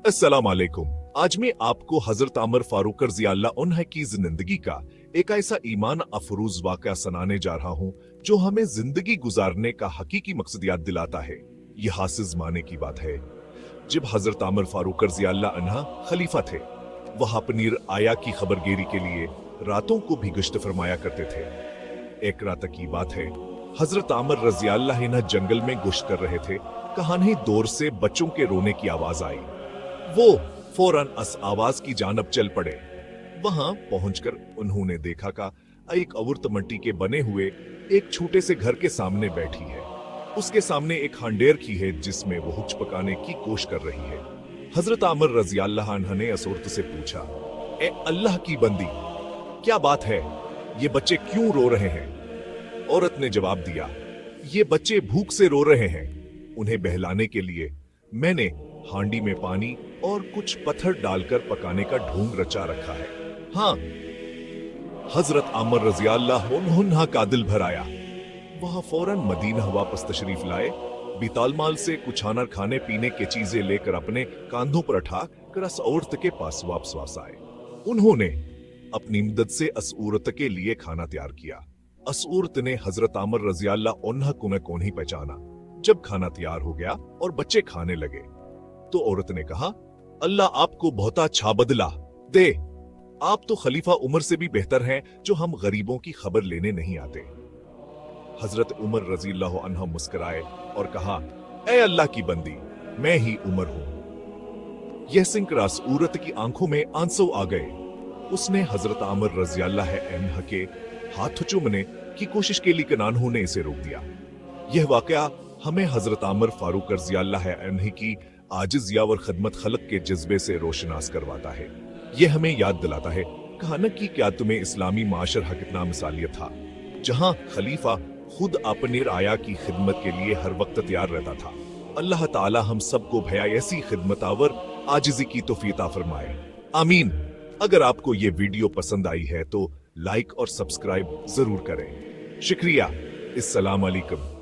अस्सलाम वालेकुम। आज मैं आपको हजरत आमर फारूक रज़ी अल्लाह अन्हु की जिंदगी का एक ऐसा ईमान अफरूज वाक़या सुनाने जा रहा हूँ जो हमें जिंदगी गुजारने का हकीकी मकसद याद दिलाता है। यह हासिल ज़माने की बात है जब हजरत आमर फारूक रज़ी अल्लाह अन्हु खलीफा थे। वह अपनी आया की खबरगिरी के लिए रातों को भी गश्त फरमाया करते थे। एक रात की बात है, हजरत आमर रज़ी अल्लाह अन्हु जंगल में गश्त कर रहे थे। कहानी दौर से बच्चों के रोने की आवाज आई। वो फौरन उस आवाज की जानब चल पड़े। वहां पहुंचकर उन्होंने देखा का एक औरत मट्टी के बने हुए एक छोटे से घर के सामने बैठी है। उसके सामने एक हांडेर की है जिसमें वो हुच पकाने की कोशिश कर रही है। हजरत आमर रज़ी अल्लाह अन्हु ने उस औरत से पूछा, ए अल्लाह की बंदी, क्या बात है? ये बच्चे क्यों रो रहे हैं? औरत ने जवाब दिया, ये बच्चे भूख से रो रहे हैं। उन्हें बहलाने के लिए मैंने हांडी में पानी और कुछ पत्थर डालकर पकाने का ढोंग रचा रखा है। हाँ, हजरत आमर रज़ी अल्लाह अन्हु का दिल भर आया। वह फौरन मदीना वापस तशरीफ लाए। बीतालमाल से कुछ आनर खाने पीने की चीजें लेकर अपने कांधों पर उठा कर उस औरत के पास वापस आए। उन्होंने अपनी मदद से उस औरत के लिए खाना तैयार किया। उस औरत ने हजरत आमर रज़ी अल्लाह अन्हु को कौन ही पहचाना। जब खाना तैयार हो गया और बच्चे खाने लगे तो औरत ने कहा, अल्लाह आपको बहुत अच्छा बदला दे। आप तो खलीफा उमर से भी बेहतर हैं जो हम गरीबों की खबर लेने नहीं आते। हजरत उमर रज़ी अल्लाह अन्हु मुस्कुराए और कहा, ए अल्लाह की बंदी, मैं ही उमर हूं। यह सुनकर उस औरत की आंखों में आंसू आ गए। उसने हजरत आमर रज़ी अल्लाह अन्हु के हाथ चूमने की कोशिश के लिए उन्होंने इसे रोक दिया। यह वाकया हमें हजरत आमर फारूक रज़ी अल्लाह अन्हु की आजिज़िया और खिदमत खलक के जज्बे से रोशनास करवाता है। यह हमें याद दिलाता है कहानी की क्या तुम्हें इस्लामी माशरा कितना मिसालियत था, जहां खलीफा खुद अपने राया की खिदमत के लिए हर वक्त तैयार रहता था। अल्लाह ताला हम सबको भया ऐसी खिदमत और आजिज़ी की तौफीक अता फरमाए। आमीन। अगर आपको ये वीडियो पसंद आई है तो लाइक और सब्सक्राइब जरूर करें। शुक्रिया। अस्सलाम वालेकुम।